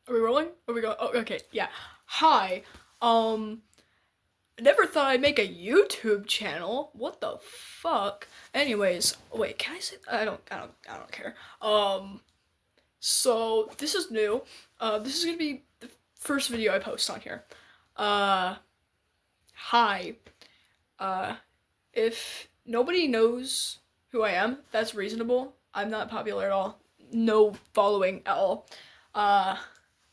Are we rolling? Are we going? Oh, okay. Yeah. Hi. Um. Never thought I'd make a YouTube channel. What the fuck? Anyways, wait. Can I say? I don't care. So this is new. This is gonna be the first video I post on here. Uh. Hi. Uh. If nobody knows who I am, that's reasonable. I'm not popular at all. No following at all. Uh.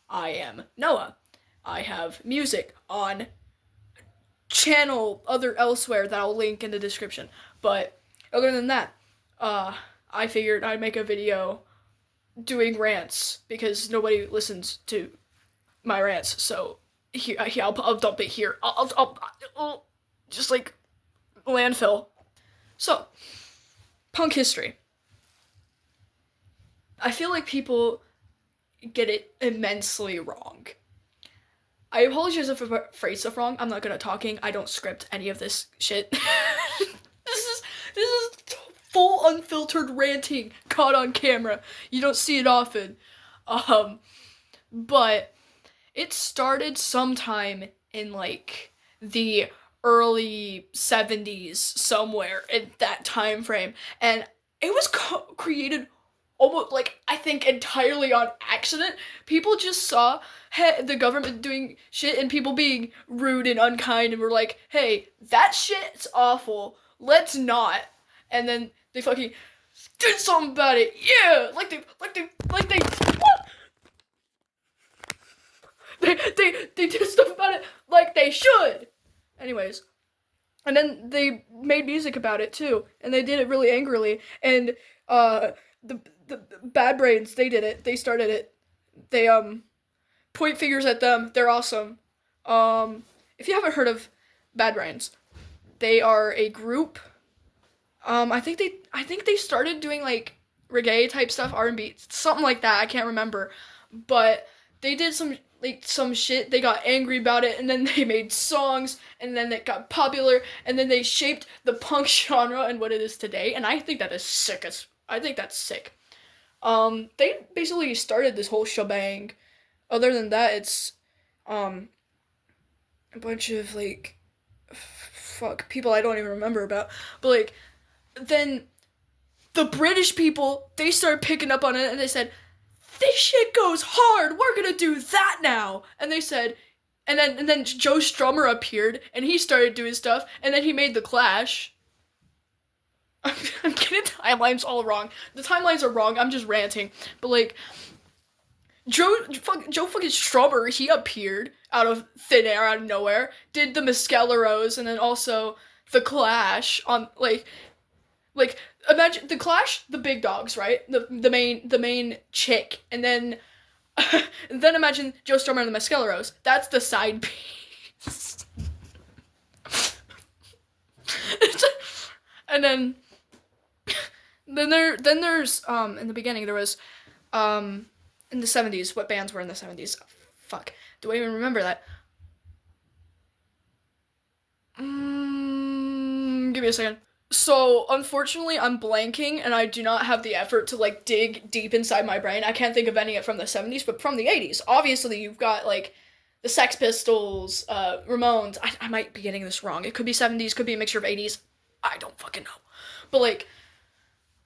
I am Noah. I have music on channel other elsewhere that I'll link in the description. But other than that, uh, I figured I'd make a video doing rants because nobody listens to my rants. So I'll dump it here. I'll just like landfill. So punk history. I feel like people get it immensely wrong. I apologize if I phrase stuff wrong. I'm not good at talking. I don't script any of this shit. This is full unfiltered ranting caught on camera. You don't see it often. But it started sometime in like the early 70s somewhere in that time frame, and it was created almost like I think entirely on accident. People just saw the government doing shit and people being rude and unkind and were like, "Hey, that shit's awful. Let's not." And then they fucking did something about it. Yeah, like they what? They did stuff about it like they should. Anyways, and then they made music about it too, and they did it really angrily. And the Bad Brains, they did it. They started it. They point fingers at them. They're awesome. If you haven't heard of Bad Brains, they are a group. I think they started doing like reggae type stuff, R&B, something like that. I can't remember, but they did some shit. They got angry about it, and then they made songs, and then it got popular, and then they shaped the punk genre and what it is today. And I think that is sick. I think that's sick. They basically started this whole shebang. Other than that, it's a bunch of like fuck people I don't even remember about. But like then the British people, they started picking up on it, and they said, "This shit goes hard. We're gonna do that now." And they said, and then Joe Strummer appeared, and he started doing stuff, and then he made the Clash. I'm getting timelines all wrong. The timelines are wrong. I'm just ranting. But like Joe fucking Strummer, he appeared out of thin air, out of nowhere. Did the Mescaleros, and then also the Clash on like imagine the Clash, the big dogs, right? The main chick, and then and then imagine Joe Strummer and the Mescaleros. That's the side piece. And then there's in the beginning there was in the 70s. What bands were in the 70s? Fuck, do I even remember that? Give me a second. So unfortunately I'm blanking, and I do not have the effort to like dig deep inside my brain. I can't think of any from the 70s, but from the 80s obviously you've got like the Sex Pistols, Ramones. I might be getting this wrong. It could be 70s, could be a mixture of 80s. I don't fucking know. But like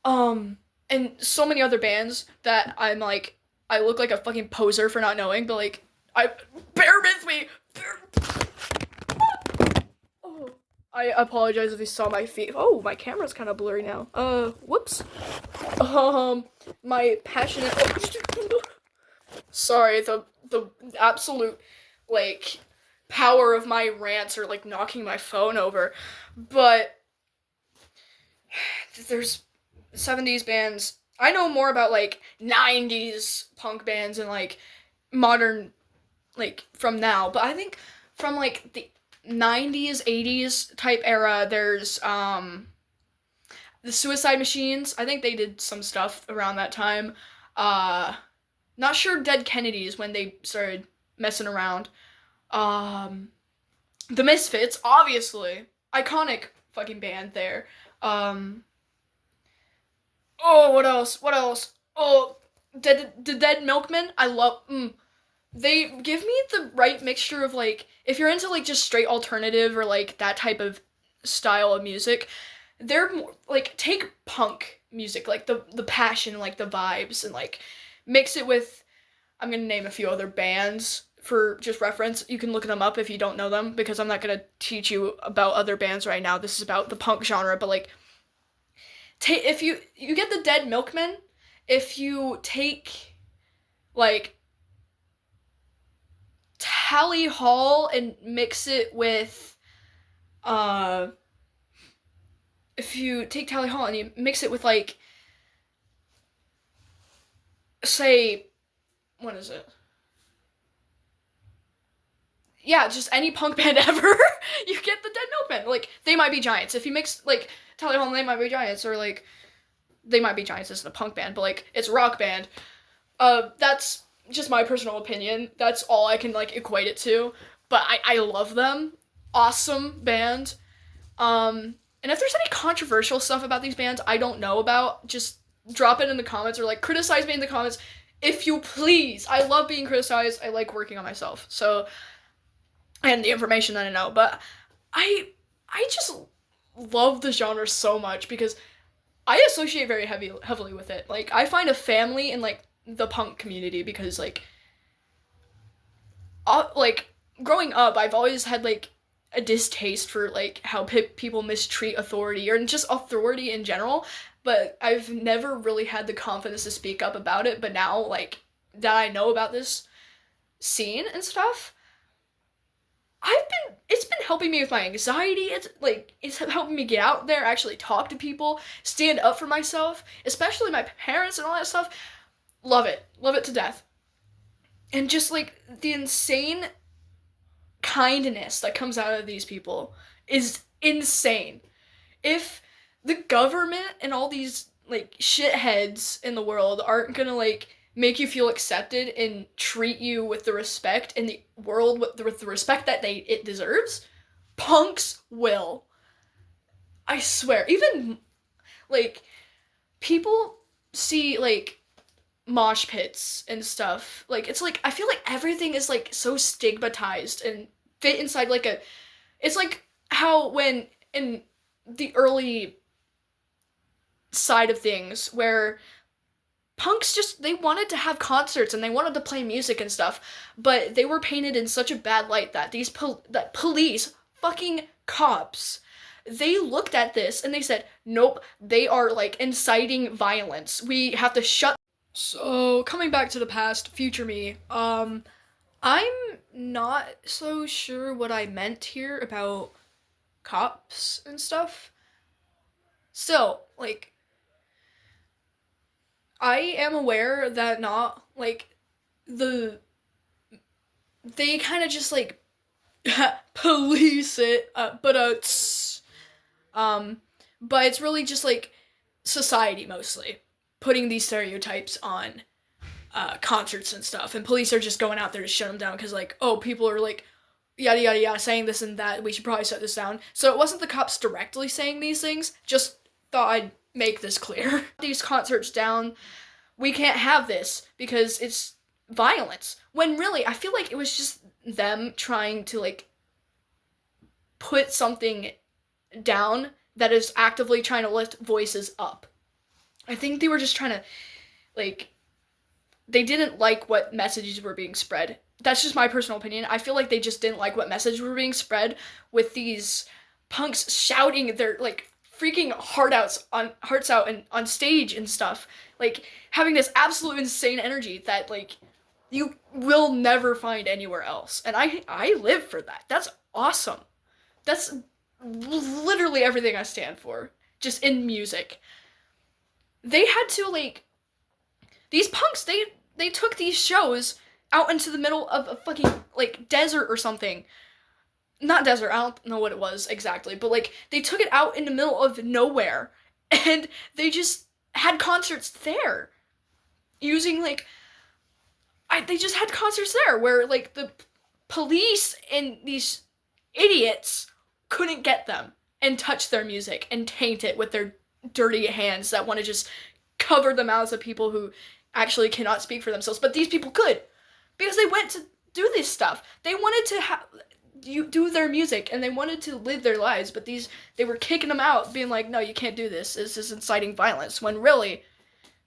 and so many other bands that I'm like, I look like a fucking poser for not knowing, but like, I bear with me. Oh, I apologize if you saw my feet. Oh, my camera's kind of blurry now. Whoops. My passionate. Sorry, the absolute like power of my rants are like knocking my phone over, but there's 70s bands. I know more about like 90s punk bands and like modern like from now, but I think from like the 90s, 80s type era, there's the Suicide Machines. I think they did some stuff around that time. Uh Not sure Dead Kennedys when they started messing around. Um The Misfits, obviously. Iconic fucking band there. Um Oh, what else? What else? Oh, the Dead Milkmen. I love. they give me the right mixture of like, if you're into like just straight alternative or like that type of style of music, they're more like, take punk music, like the passion, like the vibes, and like mix it with, I'm gonna name a few other bands for just reference. You can look them up if you don't know them, because I'm not gonna teach you about other bands right now. This is about the punk genre, but like, if you get the Dead Milkmen, if you take like Tally Hall and mix it with uh if you take Tally Hall and you mix it with like, say, what is it? Yeah, just any punk band ever, you get the Dead Milkmen. Like, They Might Be Giants. If you mix like Tally Hall and They Might Be Giants, or like They Might Be Giants isn't a punk band, but like it's a rock band. That's just my personal opinion. That's all I can like equate it to. But I love them. Awesome band. And if there's any controversial stuff about these bands I don't know about, just drop it in the comments, or like criticize me in the comments if you please. I love being criticized. I like working on myself. So, and the information that I know, but I just love the genre so much because I associate very heavily with it. Like, I find a family in like the punk community, because like growing up, I've always had like a distaste for like how people mistreat authority, or just authority in general, but I've never really had the confidence to speak up about it. But now, like, that I know about this scene and stuff, it's been helping me with my anxiety. It's helping me get out there, actually talk to people, stand up for myself, especially my parents and all that stuff. Love it to death. And just like the insane kindness that comes out of these people is insane. If the government and all these like shitheads in the world aren't gonna like make you feel accepted and treat you with the respect in the world, with the respect that it deserves, punks will. I swear. Even like, people see like mosh pits and stuff. Like, it's like, I feel like everything is like so stigmatized and fit inside like a, it's like how when in the early side of things, where punks just, they wanted to have concerts and they wanted to play music and stuff, but they were painted in such a bad light that that police, fucking cops, they looked at this and they said, nope, they are like inciting violence, we have to shut. So, coming back to the past, future me, I'm not so sure what I meant here about cops and stuff. Still, like, I am aware that not, like, they kind of just, like, police it, but it's really just, like, society mostly putting these stereotypes on concerts and stuff, and police are just going out there to shut them down because, like, oh, people are like yada yada yada saying this and that, we should probably shut this down. So it wasn't the cops directly saying these things, just thought I'd make this clear. These concerts down, we can't have this because it's violence, when really I feel like it was just them trying to like put something down that is actively trying to lift voices up. I think they were just trying to, like, they didn't like what messages were being spread. That's just my personal opinion. I feel like they just didn't like what messages were being spread with these punks shouting their, like, freaking hearts out and on stage and stuff. Like, having this absolute insane energy that, like, you will never find anywhere else. And I live for that. That's awesome. That's literally everything I stand for, just in music. They had to, like, these punks, they took these shows out into the middle of a fucking, like, desert or something. Not desert, I don't know what it was exactly, but, like, they took it out in the middle of nowhere, and they just had concerts there. Using, like, they just had concerts there where, like, the police and these idiots couldn't get them and touch their music and taint it with their dirty hands that want to just cover the mouths of people who actually cannot speak for themselves. But these people could, because they went to do this stuff. They wanted to do their music, and they wanted to live their lives, but they were kicking them out, being like, no, you can't do this. This is inciting violence, when really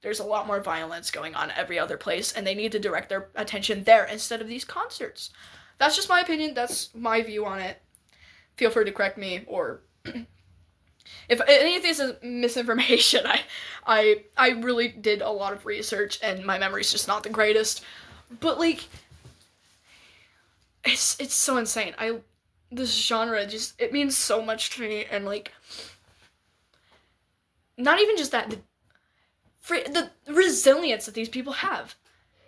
there's a lot more violence going on every other place, and they need to direct their attention there instead of these concerts. That's just my opinion. That's my view on it. Feel free to correct me, or if any of this is misinformation. I really did a lot of research, and my memory's just not the greatest. But like, it's so insane. This genre just, it means so much to me, and like, not even just that, the resilience that these people have.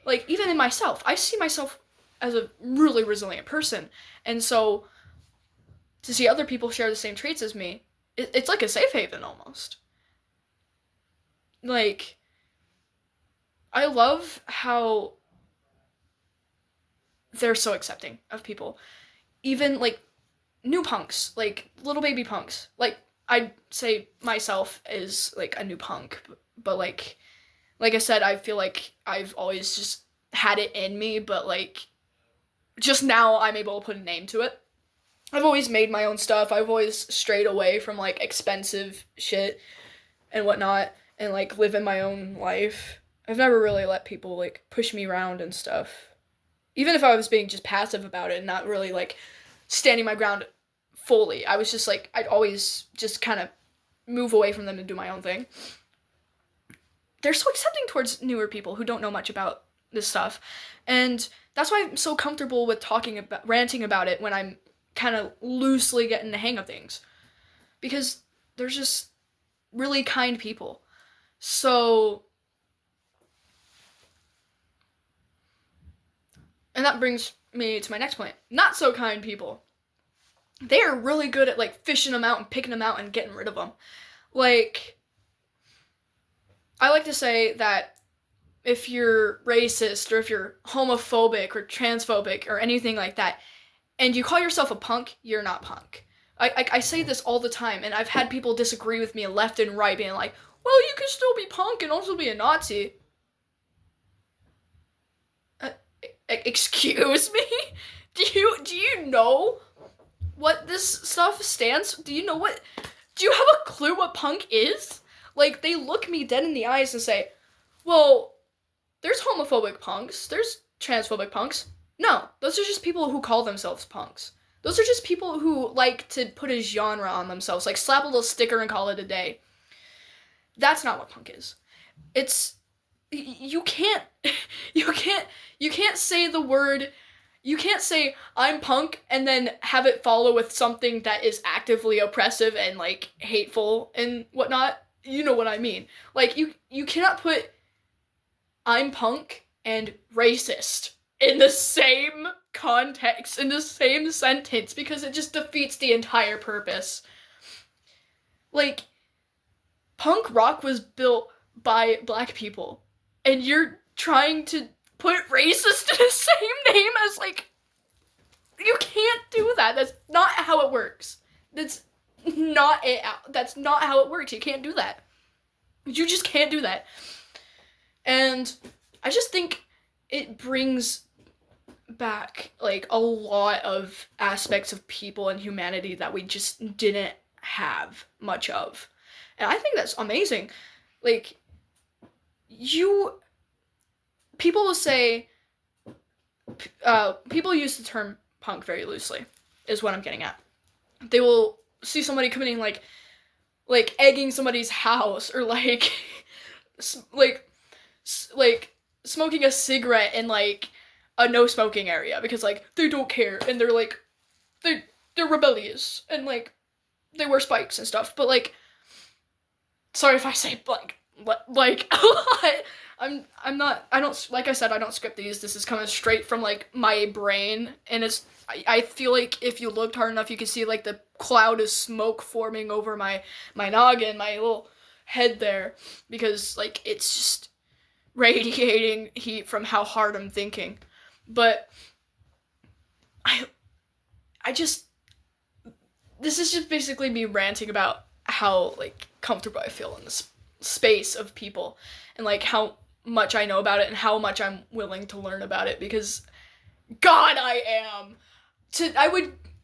Like, even in myself, I see myself as a really resilient person, and so to see other people share the same traits as me, it's like a safe haven almost. Like, I love how they're so accepting of people. Even, like, new punks, like, little baby punks. Like, I'd say myself is, like, a new punk, but like I said, I feel like I've always just had it in me, but, like, just now I'm able to put a name to it. I've always made my own stuff. I've always strayed away from, like, expensive shit and whatnot, and, like, living my own life. I've never really let people, like, push me around and stuff. Even if I was being just passive about it and not really, like, standing my ground fully. I was just, like, I'd always just kind of move away from them and do my own thing. They're so accepting towards newer people who don't know much about this stuff. And that's why I'm so comfortable with ranting about it when I'm kind of loosely getting the hang of things. Because they're just really kind people. So, and that brings me to my next point. Not so kind people. They are really good at, like, fishing them out and picking them out and getting rid of them. Like, I like to say that if you're racist or if you're homophobic or transphobic or anything like that, and you call yourself a punk, you're not punk. I say this all the time, and I've had people disagree with me left and right, being like, well, you can still be punk and also be a Nazi. Excuse me? Do you know what this stuff stands? Do you have a clue what punk is? Like, they look me dead in the eyes and say, well, there's homophobic punks, there's transphobic punks. No, those are just people who call themselves punks. Those are just people who like to put a genre on themselves, like slap a little sticker and call it a day. That's not what punk is. You can't say the word, you can't say I'm punk and then have it follow with something that is actively oppressive and, like, hateful and whatnot. You know what I mean. Like, you cannot put I'm punk and racist in the same context, in the same sentence, because it just defeats the entire purpose. Like, punk rock was built by black people, and you're trying to put racist in the same name as, like, you can't do that. That's not how it works. That's not how it works. You can't do that. You just can't do that. And I just think it brings back, like, a lot of aspects of people and humanity that we just didn't have much of. And I think that's amazing. Like, people will say, people use the term punk very loosely, is what I'm getting at. They will see somebody committing, like egging somebody's house, or, like, smoking a cigarette in, like, a no-smoking area, because, like, they don't care, and they're, like, they're rebellious, and, like, they wear spikes and stuff, but, like, sorry if I say, like, a lot. I don't, like I said, I don't script these. This is coming straight from, like, my brain, and I feel like if you looked hard enough, you could see, like, the cloud of smoke forming over my noggin, my little head there, because, like, it's just radiating heat from how hard I'm thinking. But this is just basically me ranting about how, like, comfortable I feel in this space of people, and, like, how much I know about it and how much I'm willing to learn about it, because God, I am.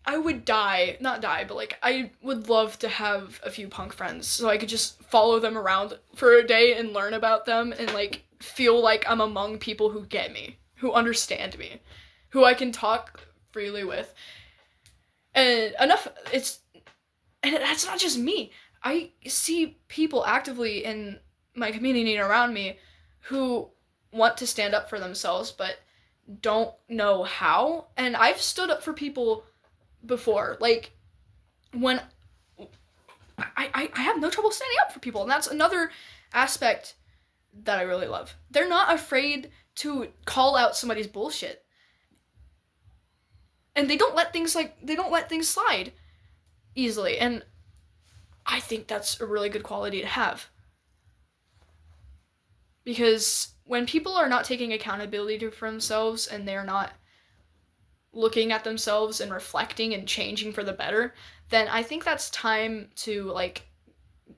I would die, not die, but like I would love to have a few punk friends so I could just follow them around for a day and learn about them and like feel like I'm among people who get me, who understand me, who I can talk freely with. And enough it's and that's not just me. I see people actively in my community and around me who want to stand up for themselves but don't know how. And I've stood up for people before. Like when I have no trouble standing up for people, and that's another aspect that I really love. They're not afraid to call out somebody's bullshit. And they don't let things slide easily. And I think that's a really good quality to have. Because when people are not taking accountability for themselves and they're not looking at themselves and reflecting and changing for the better, then I think that's time to like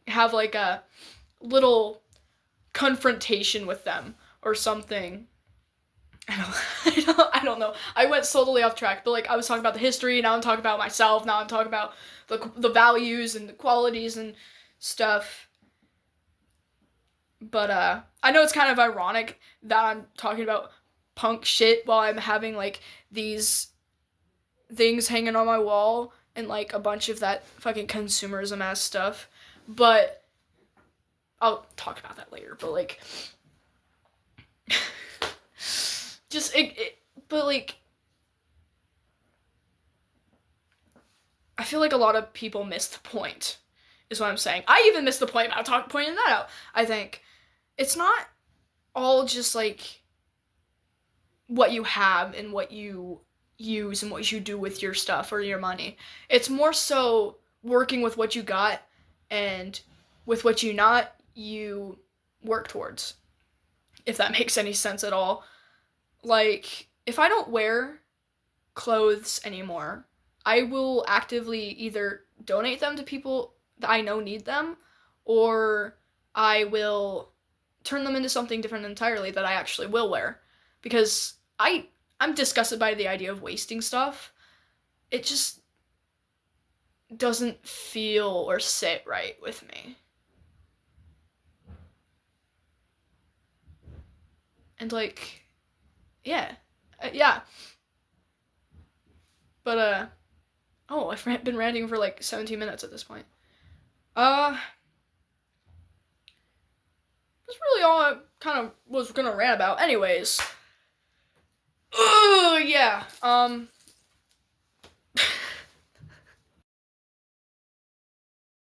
have like a little confrontation with them or something. I don't know. I went totally off track, but like I was talking about the history, now I'm talking about myself, now I'm talking about the values and the qualities and stuff. But I know it's kind of ironic that I'm talking about punk shit while I'm having like these things hanging on my wall and like a bunch of that fucking consumerism ass stuff. But I'll talk about that later. But like just but like I feel like a lot of people miss the point is what I'm saying. I even missed the point about pointing that out. I think it's not all just like what you have and what you use and what you do with your stuff or your money. It's more so working with what you got, and with what you work towards. If that makes any sense at all. Like, if I don't wear clothes anymore, I will actively either donate them to people that I know need them, or I will turn them into something different entirely that I actually will wear. Because I'm disgusted by the idea of wasting stuff. It just doesn't feel or sit right with me. And like, yeah. Yeah. But oh, I've been ranting for like 17 minutes at this point. Uh that's really all I kind of was gonna rant about. Anyways. Yeah.